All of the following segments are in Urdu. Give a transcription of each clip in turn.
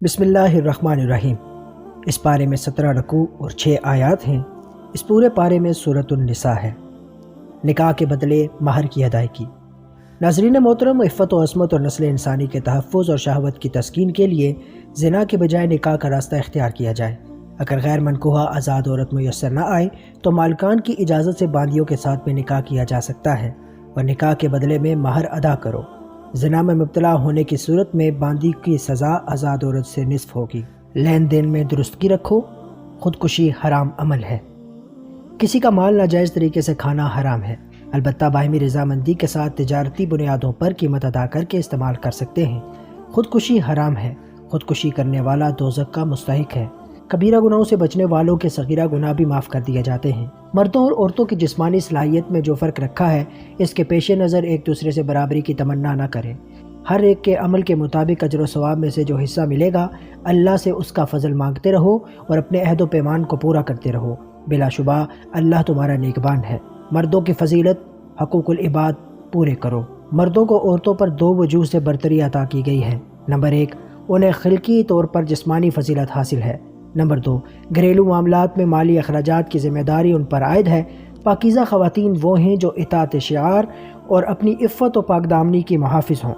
بسم اللہ الرحمن الرحیم۔ اس پارے میں 17 رکوع اور 6 آیات ہیں۔ اس پورے پارے میں سورۃ النساء ہے۔ نکاح کے بدلے مہر کی ادائیگی۔ ناظرین محترم، عفت و عصمت اور نسل انسانی کے تحفظ اور شہوت کی تسکین کے لیے زنا کے بجائے نکاح کا راستہ اختیار کیا جائے۔ اگر غیر منکوحہ آزاد عورت میسر نہ آئے تو مالکان کی اجازت سے باندیوں کے ساتھ بھی نکاح کیا جا سکتا ہے اور نکاح کے بدلے میں مہر ادا کرو۔ زنا میں مبتلا ہونے کی صورت میں باندی کی سزا آزاد عورت سے نصف ہوگی۔ لین دین میں درستگی رکھو۔ خودکشی حرام عمل ہے۔ کسی کا مال ناجائز طریقے سے کھانا حرام ہے، البتہ باہمی رضامندی کے ساتھ تجارتی بنیادوں پر قیمت ادا کر کے استعمال کر سکتے ہیں۔ خودکشی حرام ہے۔ خودکشی کرنے والا دوزخ کا مستحق ہے۔ کبیرہ گناہوں سے بچنے والوں کے صغیرہ گناہ بھی معاف کر دیے جاتے ہیں۔ مردوں اور عورتوں کی جسمانی صلاحیت میں جو فرق رکھا ہے، اس کے پیش نظر ایک دوسرے سے برابری کی تمنا نہ کریں۔ ہر ایک کے عمل کے مطابق اجر و ثواب میں سے جو حصہ ملے گا، اللہ سے اس کا فضل مانگتے رہو اور اپنے عہد و پیمان کو پورا کرتے رہو۔ بلا شبہ اللہ تمہارا نیکبان ہے۔ مردوں کی فضیلت، حقوق العباد پورے کرو۔ مردوں کو عورتوں پر 2 وجوہ سے برتری عطا کی گئی ہے۔ نمبر 1، انہیں خلقی طور پر جسمانی فضیلت حاصل ہے۔ نمبر 2، گھریلو معاملات میں مالی اخراجات کی ذمہ داری ان پر عائد ہے۔ پاکیزہ خواتین وہ ہیں جو اطاعت شعار اور اپنی عفت و پاک دامنی کی محافظ ہوں۔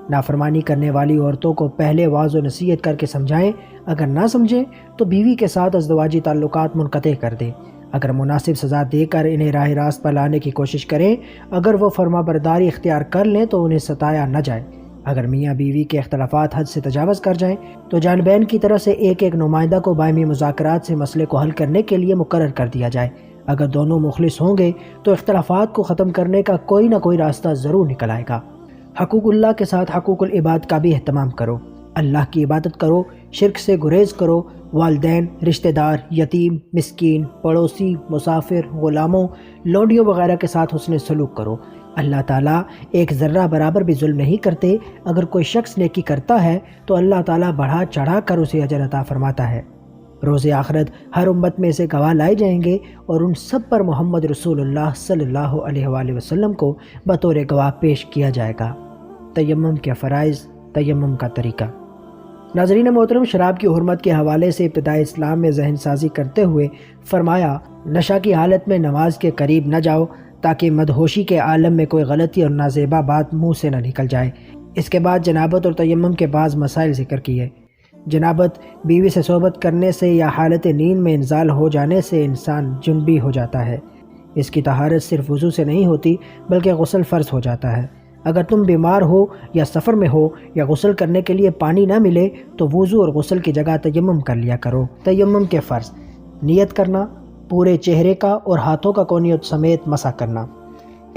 نافرمانی کرنے والی عورتوں کو پہلے واعظ و نصیحت کر کے سمجھائیں۔ اگر نہ سمجھیں تو بیوی کے ساتھ ازدواجی تعلقات منقطع کر دیں۔ اگر مناسب سزا دے کر انہیں راہ راست پر لانے کی کوشش کریں۔ اگر وہ فرما برداری اختیار کر لیں تو انہیں ستایا نہ جائے۔ اگر میاں بیوی کے اختلافات حد سے تجاوز کر جائیں تو جانبین کی طرف سے ایک نمائندہ کو باہمی مذاکرات سے مسئلے کو حل کرنے کے لیے مقرر کر دیا جائے۔ اگر دونوں مخلص ہوں گے تو اختلافات کو ختم کرنے کا کوئی نہ کوئی راستہ ضرور نکل آئے گا۔ حقوق اللہ کے ساتھ حقوق العباد کا بھی اہتمام کرو۔ اللہ کی عبادت کرو، شرک سے گریز کرو۔ والدین، رشتہ دار، یتیم، مسکین، پڑوسی، مسافر، غلاموں، لونڈیوں وغیرہ کے ساتھ حسن سلوک کرو۔ اللہ تعالیٰ ایک ذرہ برابر بھی ظلم نہیں کرتے۔ اگر کوئی شخص نیکی کرتا ہے تو اللہ تعالیٰ بڑھا چڑھا کر اسے اجر عطا فرماتا ہے۔ روز آخرت ہر امت میں سے گواہ لائے جائیں گے اور ان سب پر محمد رسول اللہ صلی اللہ علیہ وآلہ وسلم کو بطور گواہ پیش کیا جائے گا۔ تیمم کے فرائض، تیمم کا طریقہ۔ ناظرین محترم، شراب کی حرمت کے حوالے سے ابتدائی اسلام میں ذہن سازی کرتے ہوئے فرمایا، نشہ کی حالت میں نماز کے قریب نہ جاؤ تاکہ مدہوشی کے عالم میں کوئی غلطی اور نازیبا بات منہ سے نہ نکل جائے۔ اس کے بعد جنابت اور تیمم کے بعض مسائل ذکر کیے۔ جنابت، بیوی سے صحبت کرنے سے یا حالت نیند میں انزال ہو جانے سے انسان جنبی ہو جاتا ہے۔ اس کی طہارت صرف وضو سے نہیں ہوتی بلکہ غسل فرض ہو جاتا ہے۔ اگر تم بیمار ہو یا سفر میں ہو یا غسل کرنے کے لیے پانی نہ ملے تو وضو اور غسل کی جگہ تیمم کر لیا کرو۔ تیمم کے فرض: نیت کرنا، پورے چہرے کا اور ہاتھوں کا کونیوں سمیت مسح کرنا۔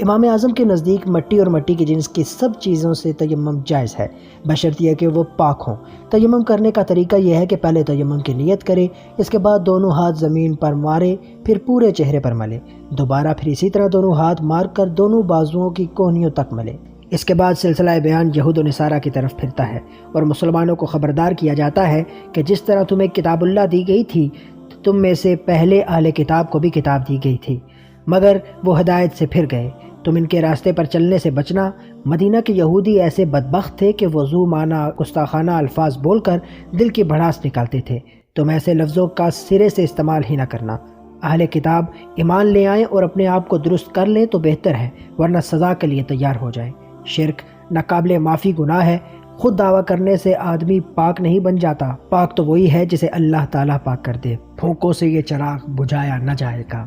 امام اعظم کے نزدیک مٹی اور مٹی کی جنس کی سب چیزوں سے تیمم جائز ہے، بشرطیہ کہ وہ پاک ہوں۔ تیمم کرنے کا طریقہ یہ ہے کہ پہلے تیمم کی نیت کرے، اس کے بعد دونوں ہاتھ زمین پر مارے، پھر پورے چہرے پر ملے، دوبارہ پھر اسی طرح دونوں ہاتھ مار کر دونوں بازوؤں کی کونیوں تک ملے۔ اس کے بعد سلسلہ بیان یہود و نصارہ کی طرف پھرتا ہے اور مسلمانوں کو خبردار کیا جاتا ہے کہ جس طرح تمہیں کتاب اللہ دی گئی تھی، تم میں سے پہلے اہل کتاب کو بھی کتاب دی گئی تھی، مگر وہ ہدایت سے پھر گئے۔ تم ان کے راستے پر چلنے سے بچنا۔ مدینہ کے یہودی ایسے بدبخت تھے کہ وضو معنی گستاخانہ الفاظ بول کر دل کی بھڑاس نکالتے تھے۔ تم ایسے لفظوں کا سرے سے استعمال ہی نہ کرنا۔ اہل کتاب ایمان لے آئیں اور اپنے آپ کو درست کر لیں تو بہتر ہے، ورنہ سزا کے لیے تیار ہو جائیں۔ شرک ناقابل معافی گناہ ہے۔ خود دعویٰ کرنے سے آدمی پاک نہیں بن جاتا۔ پاک تو وہی ہے جسے اللہ تعالیٰ پاک کر دے۔ پھونکوں سے یہ چراغ بجھایا نہ جائے گا۔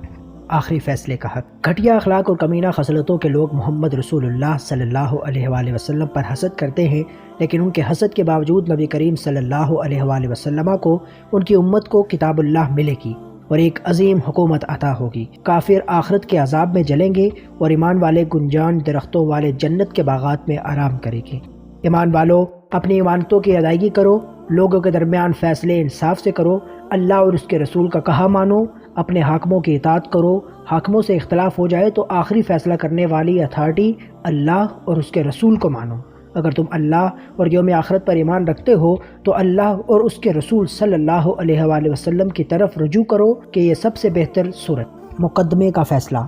آخری فیصلے کا حق۔ گھٹیا اخلاق اور کمینہ خصلتوں کے لوگ محمد رسول اللہ صلی اللہ علیہ وآلہ وسلم پر حسد کرتے ہیں، لیکن ان کے حسد کے باوجود نبی کریم صلی اللہ علیہ وآلہ وسلم کو، ان کی امت کو کتاب اللہ ملے گی اور ایک عظیم حکومت عطا ہوگی۔ کافر آخرت کے عذاب میں جلیں گے اور ایمان والے گنجان درختوں والے جنت کے باغات میں آرام کریں گے۔ ایمان والو، اپنی ایمانتوں کی ادائیگی کرو، لوگوں کے درمیان فیصلے انصاف سے کرو، اللہ اور اس کے رسول کا کہا مانو، اپنے حاکموں کی اطاعت کرو۔ حاکموں سے اختلاف ہو جائے تو آخری فیصلہ کرنے والی اتھارٹی اللہ اور اس کے رسول کو مانو۔ اگر تم اللہ اور یوم آخرت پر ایمان رکھتے ہو تو اللہ اور اس کے رسول صلی اللہ علیہ وآلہ وسلم کی طرف رجوع کرو کہ یہ سب سے بہتر صورت۔ مقدمے کا فیصلہ: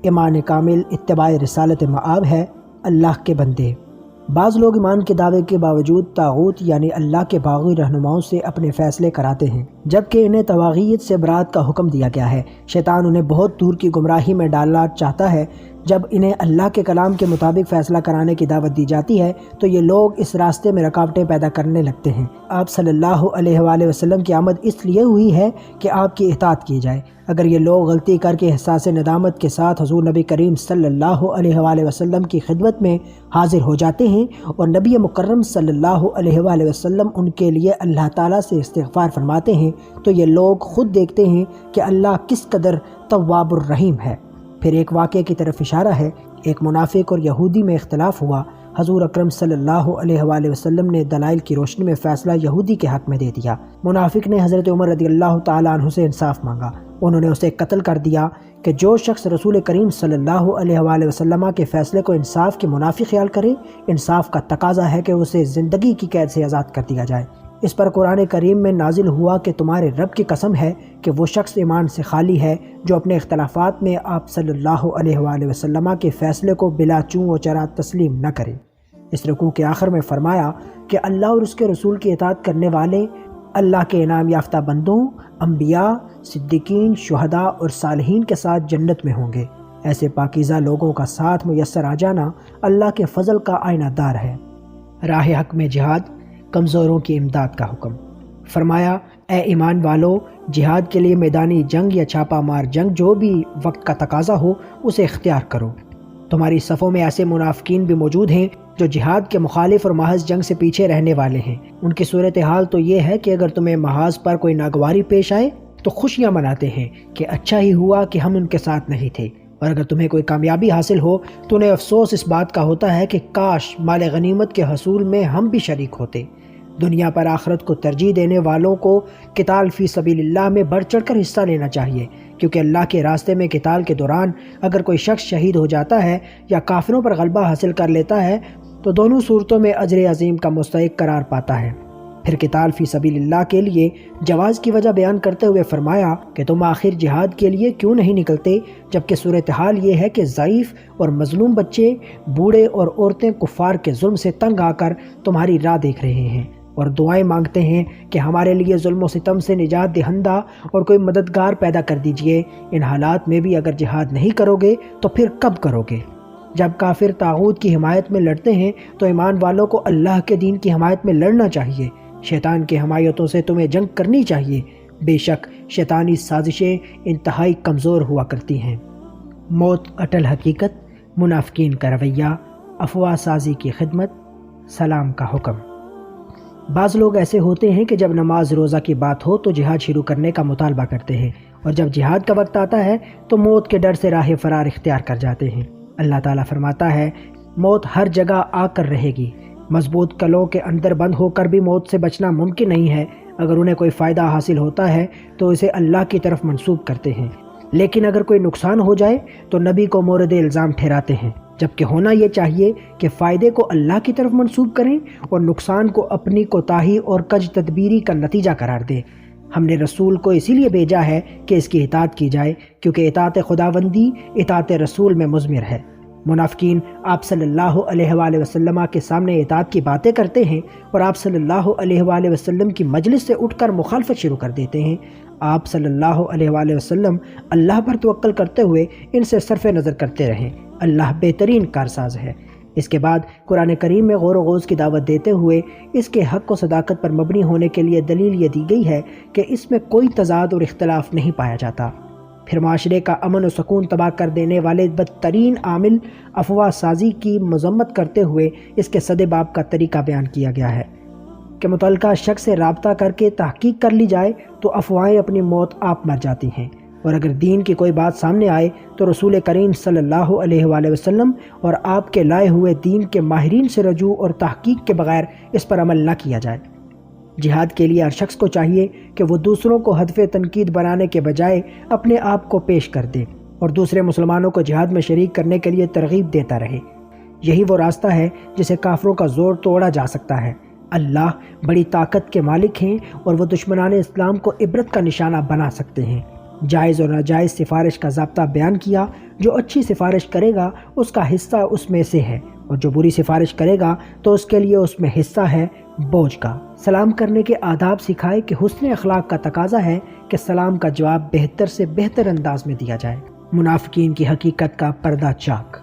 ایمان کامل اتباع رسالت مآب ہے۔ اللہ کے بندے، بعض لوگ ایمان کے دعوے کے باوجود طاغوت یعنی اللہ کے باغی رہنماؤں سے اپنے فیصلے کراتے ہیں، جبکہ انہیں طواغیت سے برات کا حکم دیا گیا ہے۔ شیطان انہیں بہت دور کی گمراہی میں ڈالنا چاہتا ہے۔ جب انہیں اللہ کے کلام کے مطابق فیصلہ کرانے کی دعوت دی جاتی ہے تو یہ لوگ اس راستے میں رکاوٹیں پیدا کرنے لگتے ہیں۔ آپ صلی اللہ علیہ وآلہ وسلم کی آمد اس لیے ہوئی ہے کہ آپ کی اطاعت کی جائے۔ اگر یہ لوگ غلطی کر کے احساس ندامت کے ساتھ حضور نبی کریم صلی اللہ علیہ وآلہ وسلم کی خدمت میں حاضر ہو جاتے ہیں اور نبی مکرم صلی اللہ علیہ وآلہ وسلم ان کے لیے اللہ تعالیٰ سے استغفار فرماتے ہیں تو یہ لوگ خود دیکھتے ہیں کہ اللہ کس قدر تواب الرحیم ہے۔ پھر ایک واقعے کی طرف اشارہ ہے۔ ایک منافق اور یہودی میں اختلاف ہوا۔ حضور اکرم صلی اللہ علیہ وآلہ وسلم نے دلائل کی روشنی میں فیصلہ یہودی کے حق میں دے دیا۔ منافق نے حضرت عمر رضی اللہ تعالیٰ عنہ سے انصاف مانگا۔ انہوں نے اسے قتل کر دیا کہ جو شخص رسول کریم صلی اللہ علیہ وآلہ وسلم کے فیصلے کو انصاف کے منافی خیال کرے، انصاف کا تقاضا ہے کہ اسے زندگی کی قید سے آزاد کر دیا جائے۔ اس پر قرآن کریم میں نازل ہوا کہ تمہارے رب کی قسم ہے کہ وہ شخص ایمان سے خالی ہے جو اپنے اختلافات میں آپ صلی اللہ علیہ وآلہ وسلم کے فیصلے کو بلا چوں و چرا تسلیم نہ کرے۔ اس رکوع کے آخر میں فرمایا کہ اللہ اور اس کے رسول کی اطاعت کرنے والے اللہ کے انعام یافتہ بندوں، انبیاء، صدیقین، شہداء اور صالحین کے ساتھ جنت میں ہوں گے۔ ایسے پاکیزہ لوگوں کا ساتھ میسر آ جانا اللہ کے فضل کا آئینہ دار ہے۔ راہ حق میں جہاد، کمزوروں کی امداد کا حکم۔ فرمایا، اے ایمان والو، جہاد کے لیے میدانی جنگ یا چھاپا مار جنگ جو بھی وقت کا تقاضا ہو اسے اختیار کرو۔ تمہاری صفوں میں ایسے منافقین بھی موجود ہیں جو جہاد کے مخالف اور محض جنگ سے پیچھے رہنے والے ہیں۔ ان کی صورتحال تو یہ ہے کہ اگر تمہیں محاذ پر کوئی ناگواری پیش آئے تو خوشیاں مناتے ہیں کہ اچھا ہی ہوا کہ ہم ان کے ساتھ نہیں تھے، اور اگر تمہیں کوئی کامیابی حاصل ہو تو انہیں افسوس اس بات کا ہوتا ہے کہ کاش مال غنیمت کے حصول میں ہم بھی شریک ہوتے۔ دنیا پر آخرت کو ترجیح دینے والوں کو قتال فی سبیل اللہ میں بڑھ چڑھ کر حصہ لینا چاہیے، کیونکہ اللہ کے راستے میں قتال کے دوران اگر کوئی شخص شہید ہو جاتا ہے یا کافروں پر غلبہ حاصل کر لیتا ہے تو دونوں صورتوں میں اجر عظیم کا مستحق قرار پاتا ہے۔ پھر قتال فی سبیل اللہ کے لیے جواز کی وجہ بیان کرتے ہوئے فرمایا کہ تم آخر جہاد کے لیے کیوں نہیں نکلتے، جبکہ صورتحال یہ ہے کہ ضعیف اور مظلوم بچے، بوڑھے اور عورتیں کفار کے ظلم سے تنگ آ کر تمہاری راہ دیکھ رہے ہیں اور دعائیں مانگتے ہیں کہ ہمارے لیے ظلم و ستم سے نجات دہندہ اور کوئی مددگار پیدا کر دیجئے۔ ان حالات میں بھی اگر جہاد نہیں کرو گے تو پھر کب کرو گے؟ جب کافر طاغوت کی حمایت میں لڑتے ہیں تو ایمان والوں کو اللہ کے دین کی حمایت میں لڑنا چاہیے۔ شیطان کی حمایتوں سے تمہیں جنگ کرنی چاہیے، بے شک شیطانی سازشیں انتہائی کمزور ہوا کرتی ہیں۔ موت اٹل حقیقت، منافقین کا رویہ، افواہ سازی کی خدمت، سلام کا حکم۔ بعض لوگ ایسے ہوتے ہیں کہ جب نماز روزہ کی بات ہو تو جہاد شروع کرنے کا مطالبہ کرتے ہیں، اور جب جہاد کا وقت آتا ہے تو موت کے ڈر سے راہ فرار اختیار کر جاتے ہیں۔ اللہ تعالیٰ فرماتا ہے، موت ہر جگہ آ کر رہے گی۔ مضبوط کلوں کے اندر بند ہو کر بھی موت سے بچنا ممکن نہیں ہے۔ اگر انہیں کوئی فائدہ حاصل ہوتا ہے تو اسے اللہ کی طرف منسوب کرتے ہیں، لیکن اگر کوئی نقصان ہو جائے تو نبی کو مورد الزام ٹھہراتے ہیں، جبکہ ہونا یہ چاہیے کہ فائدے کو اللہ کی طرف منسوب کریں اور نقصان کو اپنی کوتاہی اور کج تدبیری کا نتیجہ قرار دیں۔ ہم نے رسول کو اسی لیے بھیجا ہے کہ اس کی اطاعت کی جائے، کیونکہ اطاعت خداوندی اطاعت رسول میں مضمر ہے۔ منافقین آپ صلی اللہ علیہ وآلہ وسلم کے سامنے اطاعت کی باتیں کرتے ہیں اور آپ صلی اللہ علیہ وآلہ وسلم کی مجلس سے اٹھ کر مخالفت شروع کر دیتے ہیں۔ آپ صلی اللہ علیہ وآلہ وسلم اللہ پر توکل کرتے ہوئے ان سے صرف نظر کرتے رہیں۔ اللہ بہترین کارساز ہے۔ اس کے بعد قرآن کریم میں غور و غوض کی دعوت دیتے ہوئے اس کے حق و صداقت پر مبنی ہونے کے لیے دلیل یہ دی گئی ہے کہ اس میں کوئی تضاد اور اختلاف نہیں پایا جاتا۔ پھر معاشرے کا امن و سکون تباہ کر دینے والے بدترین عامل افواہ سازی کی مذمت کرتے ہوئے اس کے صد باب کا طریقہ بیان کیا گیا ہے کہ متعلقہ شخص سے رابطہ کر کے تحقیق کر لی جائے تو افواہیں اپنی موت آپ مر جاتی ہیں، اور اگر دین کی کوئی بات سامنے آئے تو رسول کریم صلی اللہ علیہ وآلہ وسلم اور آپ کے لائے ہوئے دین کے ماہرین سے رجوع اور تحقیق کے بغیر اس پر عمل نہ کیا جائے۔ جہاد کے لیے ہر شخص کو چاہیے کہ وہ دوسروں کو ہدف تنقید بنانے کے بجائے اپنے آپ کو پیش کر دے اور دوسرے مسلمانوں کو جہاد میں شریک کرنے کے لیے ترغیب دیتا رہے۔ یہی وہ راستہ ہے جسے کافروں کا زور توڑا جا سکتا ہے۔ اللہ بڑی طاقت کے مالک ہیں اور وہ دشمنان اسلام کو عبرت کا نشانہ بنا سکتے ہیں۔ جائز اور ناجائز سفارش کا ضابطہ بیان کیا۔ جو اچھی سفارش کرے گا اس کا حصہ اس میں سے ہے، اور جو بری سفارش کرے گا تو اس کے لیے اس میں حصہ ہے بوجھ کا۔ سلام کرنے کے آداب سکھائے کہ حسن اخلاق کا تقاضا ہے کہ سلام کا جواب بہتر سے بہتر انداز میں دیا جائے۔ منافقین کی حقیقت کا پردہ چاک۔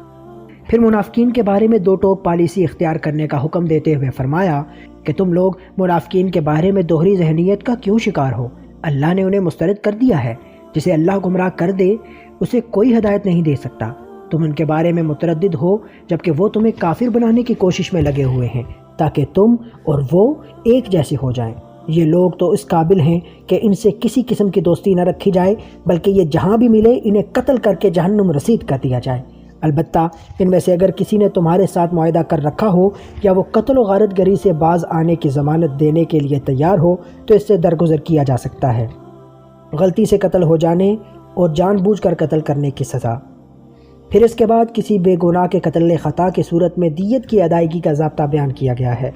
پھر منافقین کے بارے میں دو ٹوک پالیسی اختیار کرنے کا حکم دیتے ہوئے فرمایا کہ تم لوگ منافقین کے بارے میں دوہری ذہنیت کا کیوں شکار ہو؟ اللہ نے انہیں مسترد کر دیا ہے۔ جسے اللہ گمراہ کر دے اسے کوئی ہدایت نہیں دے سکتا۔ تم ان کے بارے میں متردد ہو جبکہ وہ تمہیں کافر بنانے کی کوشش میں لگے ہوئے ہیں تاکہ تم اور وہ ایک جیسے ہو جائیں۔ یہ لوگ تو اس قابل ہیں کہ ان سے کسی قسم کی دوستی نہ رکھی جائے، بلکہ یہ جہاں بھی ملے انہیں قتل کر کے جہنم رسید کر دیا جائے۔ البتہ ان میں سے اگر کسی نے تمہارے ساتھ معاہدہ کر رکھا ہو یا وہ قتل و غارت گری سے باز آنے کی ضمانت دینے کے لیے تیار ہو تو اس سے درگزر کیا جا سکتا ہے۔ غلطی سے قتل ہو جانے اور جان بوجھ کر قتل کرنے کی سزا۔ پھر اس کے بعد کسی بے گناہ کے قتل خطا کی صورت میں دیت کی ادائیگی کا ضابطہ بیان کیا گیا ہے۔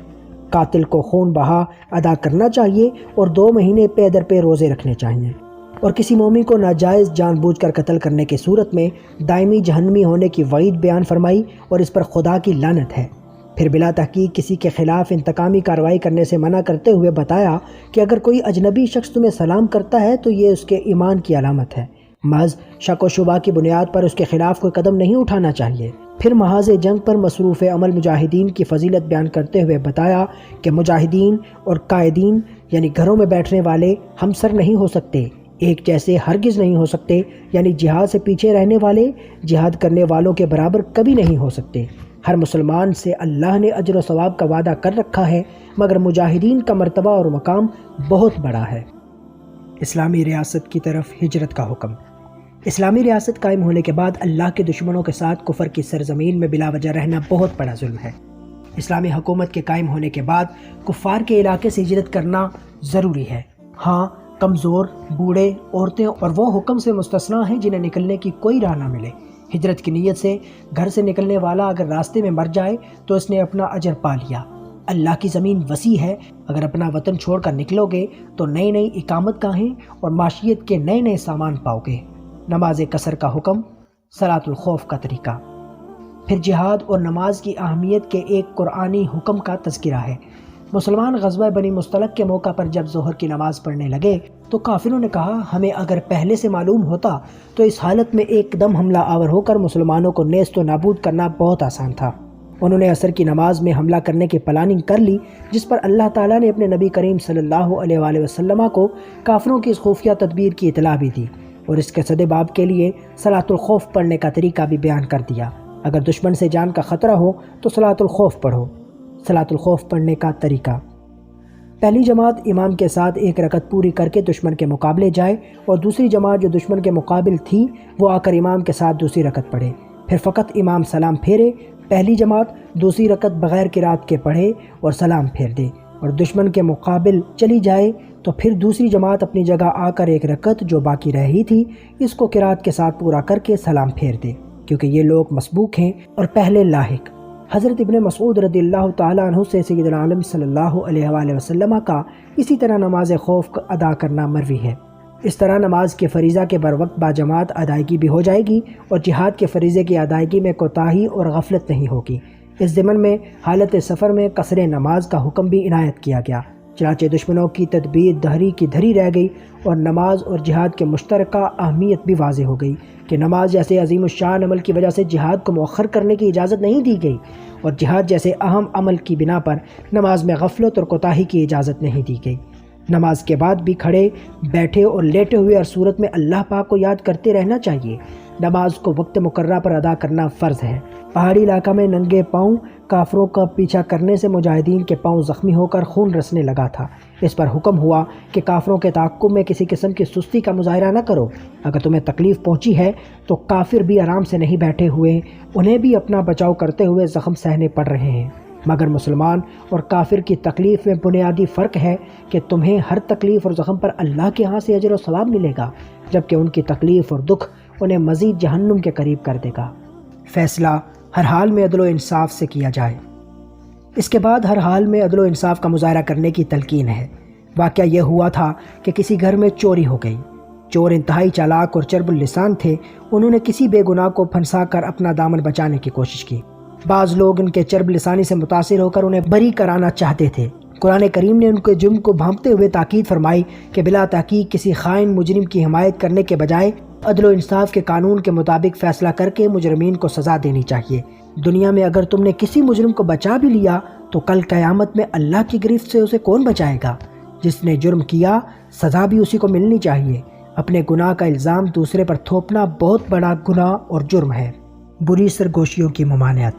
قاتل کو خون بہا ادا کرنا چاہیے اور 2 مہینے پے در پے روزے رکھنے چاہیے، اور کسی مومن کو ناجائز جان بوجھ کر قتل کرنے کی صورت میں دائمی جہنمی ہونے کی وعید بیان فرمائی اور اس پر خدا کی لعنت ہے۔ پھر بلا تحقیق کسی کے خلاف انتقامی کارروائی کرنے سے منع کرتے ہوئے بتایا کہ اگر کوئی اجنبی شخص تمہیں سلام کرتا ہے تو یہ اس کے ایمان کی علامت ہے، محض شک و شبہ کی بنیاد پر اس کے خلاف کوئی قدم نہیں اٹھانا چاہیے۔ پھر محاذ جنگ پر مصروف عمل مجاہدین کی فضیلت بیان کرتے ہوئے بتایا کہ مجاہدین اور قائدین یعنی گھروں میں بیٹھنے والے ہمسر نہیں ہو سکتے، ایک جیسے ہرگز نہیں ہو سکتے، یعنی جہاد سے پیچھے رہنے والے جہاد کرنے والوں کے برابر کبھی نہیں ہو سکتے۔ ہر مسلمان سے اللہ نے اجر و ثواب کا وعدہ کر رکھا ہے، مگر مجاہدین کا مرتبہ اور مقام بہت بڑا ہے۔ اسلامی ریاست کی طرف ہجرت کا حکم۔ اسلامی ریاست قائم ہونے کے بعد اللہ کے دشمنوں کے ساتھ کفر کی سرزمین میں بلا وجہ رہنا بہت بڑا ظلم ہے۔ اسلامی حکومت کے قائم ہونے کے بعد کفار کے علاقے سے ہجرت کرنا ضروری ہے۔ ہاں، کمزور، بوڑھے، عورتیں اور وہ حکم سے مستثنیٰ ہیں جنہیں نکلنے کی کوئی راہ نہ ملے۔ ہجرت کی نیت سے گھر سے نکلنے والا اگر راستے میں مر جائے تو اس نے اپنا اجر پا لیا۔ اللہ کی زمین وسیع ہے، اگر اپنا وطن چھوڑ کر نکلو گے تو نئی نئی اقامت گاہیں اور معیشت کے نئے نئے سامان پاؤ گے۔ نماز قصر کا حکم، صلاۃ الخوف کا طریقہ۔ پھر جہاد اور نماز کی اہمیت کے ایک قرآنی حکم کا تذکرہ ہے۔ مسلمان غزوہ بنی مصطلق کے موقع پر جب ظہر کی نماز پڑھنے لگے تو کافروں نے کہا ہمیں اگر پہلے سے معلوم ہوتا تو اس حالت میں ایک دم حملہ آور ہو کر مسلمانوں کو نیست و نابود کرنا بہت آسان تھا۔ انہوں نے عصر کی نماز میں حملہ کرنے کی پلاننگ کر لی، جس پر اللہ تعالیٰ نے اپنے نبی کریم صلی اللہ علیہ وآلہ وسلم کو کافروں کی اس خفیہ تدبیر کی اطلاع بھی دی اور اس کے سدباب کے لیے صلاۃ الخوف پڑھنے کا طریقہ بھی بیان کر دیا۔ اگر دشمن سے جان کا خطرہ ہو تو صلاۃ الخوف پڑھو۔ صلاۃ الخوف پڑھنے کا طریقہ: پہلی جماعت امام کے ساتھ 1 رکعت پوری کر کے دشمن کے مقابلے جائے اور دوسری جماعت جو دشمن کے مقابل تھی وہ آ کر امام کے ساتھ دوسری رکعت پڑھے، پھر فقط امام سلام پھیرے۔ پہلی جماعت دوسری رکعت بغیر قرات کے پڑھے اور سلام پھیر دے اور دشمن کے مقابل چلی جائے تو پھر دوسری جماعت اپنی جگہ آ کر 1 رکعت جو باقی رہی تھی اس کو قرات کے ساتھ پورا کر کے سلام پھیر دے، کیونکہ یہ لوگ مسبوق ہیں اور پہلے لاحق۔ حضرت ابن مسعود رضی اللہ تعالیٰ عنہ سے سیدنا عالم صلی اللہ علیہ وآلہ وسلم کا اسی طرح نماز خوف ادا کرنا مروی ہے۔ اس طرح نماز کے فریضہ کے بروقت باجماعت ادائیگی بھی ہو جائے گی اور جہاد کے فریضے کی ادائیگی میں کوتاہی اور غفلت نہیں ہوگی۔ اس ضمن میں حالت سفر میں قصر نماز کا حکم بھی عنایت کیا گیا، چنانچہ دشمنوں کی تدبیر دھری کی دھری رہ گئی اور نماز اور جہاد کے مشترکہ اہمیت بھی واضح ہو گئی کہ نماز جیسے عظیم الشان عمل کی وجہ سے جہاد کو مؤخر کرنے کی اجازت نہیں دی گئی اور جہاد جیسے اہم عمل کی بنا پر نماز میں غفلت اور کوتاہی کی اجازت نہیں دی گئی۔ نماز کے بعد بھی کھڑے، بیٹھے اور لیٹے ہوئے ہر صورت میں اللہ پاک کو یاد کرتے رہنا چاہیے۔ نماز کو وقت مقررہ پر ادا کرنا فرض ہے۔ پہاڑی علاقہ میں ننگے پاؤں کافروں کا پیچھا کرنے سے مجاہدین کے پاؤں زخمی ہو کر خون رسنے لگا تھا۔ اس پر حکم ہوا کہ کافروں کے تعاقب میں کسی قسم کی سستی کا مظاہرہ نہ کرو۔ اگر تمہیں تکلیف پہنچی ہے تو کافر بھی آرام سے نہیں بیٹھے ہوئے، انہیں بھی اپنا بچاؤ کرتے ہوئے زخم سہنے پڑ رہے ہیں، مگر مسلمان اور کافر کی تکلیف میں بنیادی فرق ہے کہ تمہیں ہر تکلیف اور زخم پر اللہ کے ہاں سے اجر و ثواب ملے گا، جبکہ ان کی تکلیف اور دکھ انہیں مزید جہنم کے قریب کر دے گا۔ فیصلہ ہر حال میں عدل و انصاف سے کیا جائے۔ اس کے بعد ہر حال میں عدل و انصاف کا مظاہرہ کرنے کی تلقین ہے۔ واقعہ یہ ہوا تھا کہ کسی گھر میں چوری ہو گئی۔ چور انتہائی چالاک اور چرب اللسان تھے۔ انہوں نے کسی بے گناہ کو پھنسا کر اپنا دامن بچانے کی کوشش کی۔ بعض لوگ ان کے چرب لسانی سے متاثر ہو کر انہیں بری کرانا چاہتے تھے۔ قرآن کریم نے ان کے جرم کو بھانپتے ہوئے تاکید فرمائی کہ بلا تحقیق کسی خائن مجرم کی حمایت کرنے کے بجائے عدل و انصاف کے قانون کے مطابق فیصلہ کر کے مجرمین کو سزا دینی چاہیے۔ دنیا میں اگر تم نے کسی مجرم کو بچا بھی لیا تو کل قیامت میں اللہ کی گرفت سے اسے کون بچائے گا؟ جس نے جرم کیا سزا بھی اسی کو ملنی چاہیے۔ اپنے گناہ کا الزام دوسرے پر تھوپنا بہت بڑا گناہ اور جرم ہے۔ بری سرگوشیوں کی ممانعت۔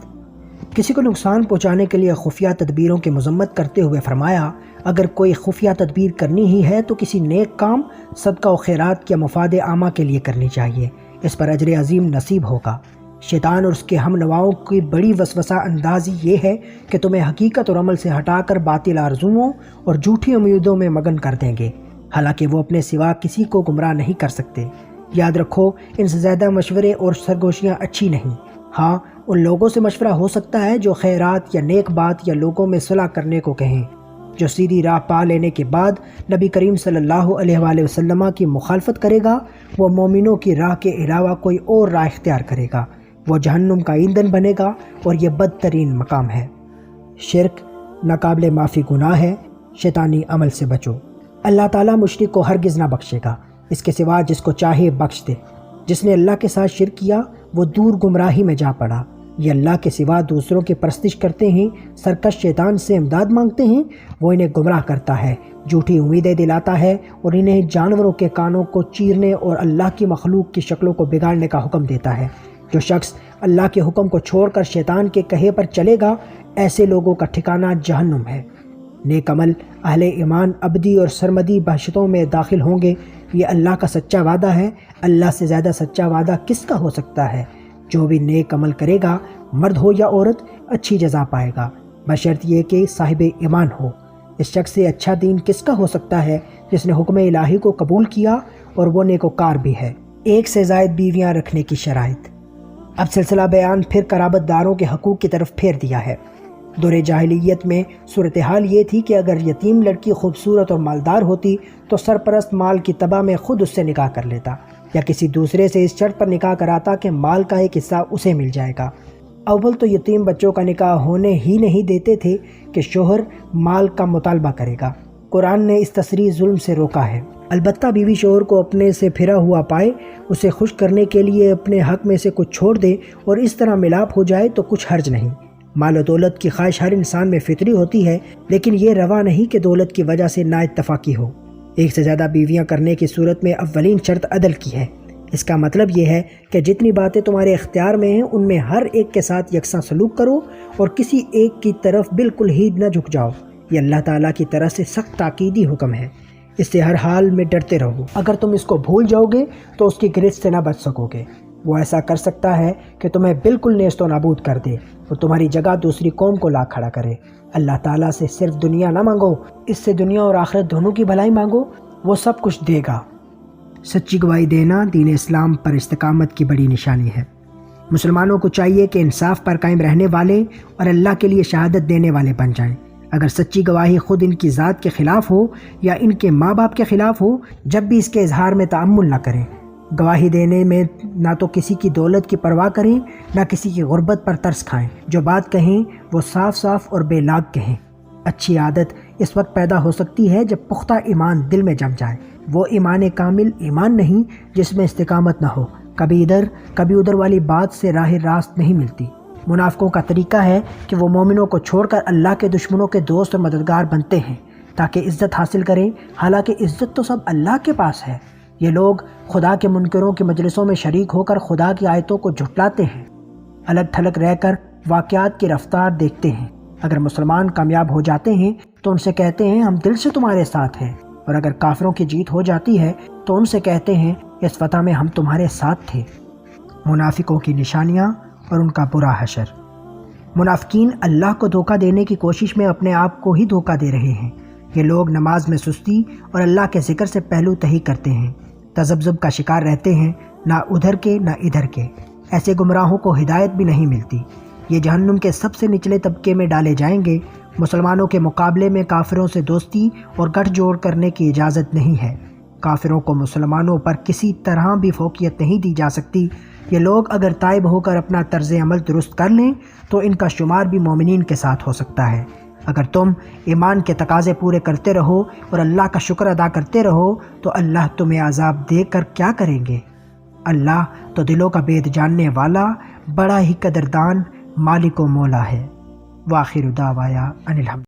کسی کو نقصان پہنچانے کے لیے خفیہ تدبیروں کی مذمت کرتے ہوئے فرمایا، اگر کوئی خفیہ تدبیر کرنی ہی ہے تو کسی نیک کام، صدقہ و خیرات یا مفاد عامہ کے لیے کرنی چاہیے، اس پر اجر عظیم نصیب ہوگا۔ شیطان اور اس کے ہم نواؤں کی بڑی وسوسہ اندازی یہ ہے کہ تمہیں حقیقت اور عمل سے ہٹا کر باطل آرزوؤں اور جھوٹی امیدوں میں مگن کر دیں گے، حالانکہ وہ اپنے سوا کسی کو گمراہ نہیں کر سکتے۔ یاد رکھو، ان سے زیادہ مشورے اور سرگوشیاں اچھی نہیں۔ ہاں، ان لوگوں سے مشورہ ہو سکتا ہے جو خیرات یا نیک بات یا لوگوں میں صلح کرنے کو کہیں۔ جو سیدھی راہ پا لینے کے بعد نبی کریم صلی اللہ علیہ وآلہ وسلم کی مخالفت کرے گا، وہ مومنوں کی راہ کے علاوہ کوئی اور راہ اختیار کرے گا، وہ جہنم کا ایندھن بنے گا اور یہ بدترین مقام ہے۔ شرک ناقابل معافی گناہ ہے، شیطانی عمل سے بچو۔ اللہ تعالیٰ مشرک کو ہرگز نہ بخشے گا، اس کے سوا جس کو چاہے بخش دے۔ جس نے اللہ کے ساتھ شرک کیا وہ دور گمراہی میں جا پڑا۔ یہ اللہ کے سوا دوسروں کی پرستش کرتے ہیں، سرکش شیطان سے امداد مانگتے ہیں، وہ انہیں گمراہ کرتا ہے، جھوٹی امیدیں دلاتا ہے اور انہیں جانوروں کے کانوں کو چیرنے اور اللہ کی مخلوق کی شکلوں کو بگاڑنے کا حکم دیتا ہے۔ جو شخص اللہ کے حکم کو چھوڑ کر شیطان کے کہے پر چلے گا، ایسے لوگوں کا ٹھکانہ جہنم ہے۔ نیک عمل اہل ایمان ابدی اور سرمدی بہشتوں میں داخل ہوں گے، یہ اللہ کا سچا وعدہ ہے۔ اللہ سے زیادہ سچا وعدہ کس کا ہو سکتا ہے؟ جو بھی نیک عمل کرے گا، مرد ہو یا عورت، اچھی جزا پائے گا، بشرط یہ کہ صاحب ایمان ہو۔ اس شخص سے اچھا دین کس کا ہو سکتا ہے جس نے حکم الہی کو قبول کیا اور وہ نیکوکار بھی ہے۔ ایک سے زائد بیویاں رکھنے کی شرائط۔ اب سلسلہ بیان پھر قرابت داروں کے حقوق کی طرف پھیر دیا ہے۔ دور جاہلیت میں صورتحال یہ تھی کہ اگر یتیم لڑکی خوبصورت اور مالدار ہوتی تو سرپرست مال کی تباہ میں خود اس سے نکاح کر لیتا یا کسی دوسرے سے اس شرط پر نکاح کراتا کہ مال کا ایک حصہ اسے مل جائے گا۔ اول تو یتیم بچوں کا نکاح ہونے ہی نہیں دیتے تھے کہ شوہر مال کا مطالبہ کرے گا۔ قرآن نے اس تصریح ظلم سے روکا ہے۔ البتہ بیوی شوہر کو اپنے سے پھرا ہوا پائے، اسے خوش کرنے کے لیے اپنے حق میں سے کچھ چھوڑ دے اور اس طرح ملاپ ہو جائے تو کچھ حرج نہیں۔ مال و دولت کی خواہش ہر انسان میں فطری ہوتی ہے، لیکن یہ روا نہیں کہ دولت کی وجہ سے نا اتفاقی ہو۔ ایک سے زیادہ بیویاں کرنے کی صورت میں اولین شرط عدل کی ہے۔ اس کا مطلب یہ ہے کہ جتنی باتیں تمہارے اختیار میں ہیں ان میں ہر ایک کے ساتھ یکساں سلوک کرو اور کسی ایک کی طرف بالکل ہی نہ جھک جاؤ۔ یہ اللہ تعالیٰ کی طرف سے سخت تاکیدی حکم ہے۔ اس سے ہر حال میں ڈرتے رہو۔ اگر تم اس کو بھول جاؤ گے تو اس کی گرفت سے نہ بچ سکو گے۔ وہ ایسا کر سکتا ہے کہ تمہیں بالکل نیست و نابود کر دے اور تمہاری جگہ دوسری قوم کو لا کھڑا کرے۔ اللہ تعالیٰ سے صرف دنیا نہ مانگو، اس سے دنیا اور آخرت دونوں کی بھلائی مانگو، وہ سب کچھ دے گا۔ سچی گواہی دینا دین اسلام پر استقامت کی بڑی نشانی ہے۔ مسلمانوں کو چاہیے کہ انصاف پر قائم رہنے والے اور اللہ کے لیے شہادت دینے والے بن جائیں۔ اگر سچی گواہی خود ان کی ذات کے خلاف ہو یا ان کے ماں باپ کے خلاف ہو، جب بھی اس کے اظہار میں تأمل نہ کریں۔ گواہی دینے میں نہ تو کسی کی دولت کی پرواہ کریں، نہ کسی کی غربت پر ترس کھائیں۔ جو بات کہیں وہ صاف صاف اور بے لاگ کہیں۔ اچھی عادت اس وقت پیدا ہو سکتی ہے جب پختہ ایمان دل میں جم جائے۔ وہ ایمان کامل ایمان نہیں جس میں استقامت نہ ہو، کبھی ادھر کبھی ادھر والی بات سے راہ راست نہیں ملتی۔ منافقوں کا طریقہ ہے کہ وہ مومنوں کو چھوڑ کر اللہ کے دشمنوں کے دوست اور مددگار بنتے ہیں تاکہ عزت حاصل کریں، حالانکہ عزت تو سب اللہ کے پاس ہے۔ یہ لوگ خدا کے منکروں کی مجلسوں میں شریک ہو کر خدا کی آیتوں کو جھٹلاتے ہیں، الگ تھلگ رہ کر واقعات کی رفتار دیکھتے ہیں۔ اگر مسلمان کامیاب ہو جاتے ہیں تو ان سے کہتے ہیں ہم دل سے تمہارے ساتھ ہیں، اور اگر کافروں کی جیت ہو جاتی ہے تو ان سے کہتے ہیں اس فتح میں ہم تمہارے ساتھ تھے۔ منافقوں کی نشانیاں اور ان کا برا حشر۔ منافقین اللہ کو دھوکہ دینے کی کوشش میں اپنے آپ کو ہی دھوکہ دے رہے ہیں۔ یہ لوگ نماز میں سستی اور اللہ کے ذکر سے پہلو تہی کرتے ہیں، تذبذب کا شکار رہتے ہیں، نہ ادھر کے نہ ادھر کے۔ ایسے گمراہوں کو ہدایت بھی نہیں ملتی۔ یہ جہنم کے سب سے نچلے طبقے میں ڈالے جائیں گے۔ مسلمانوں کے مقابلے میں کافروں سے دوستی اور گٹھ جوڑ کرنے کی اجازت نہیں ہے۔ کافروں کو مسلمانوں پر کسی طرح بھی فوقیت نہیں دی جا سکتی، یہ لوگ اگر تائب ہو کر اپنا طرز عمل درست کر لیں تو ان کا شمار بھی مومنین کے ساتھ ہو سکتا ہے۔ اگر تم ایمان کے تقاضے پورے کرتے رہو اور اللہ کا شکر ادا کرتے رہو تو اللہ تمہیں عذاب دے کر کیا کریں گے؟ اللہ تو دلوں کا بید جاننے والا، بڑا ہی قدردان، مالک و مولا ہے۔ وآخر دعوایا ان الحمد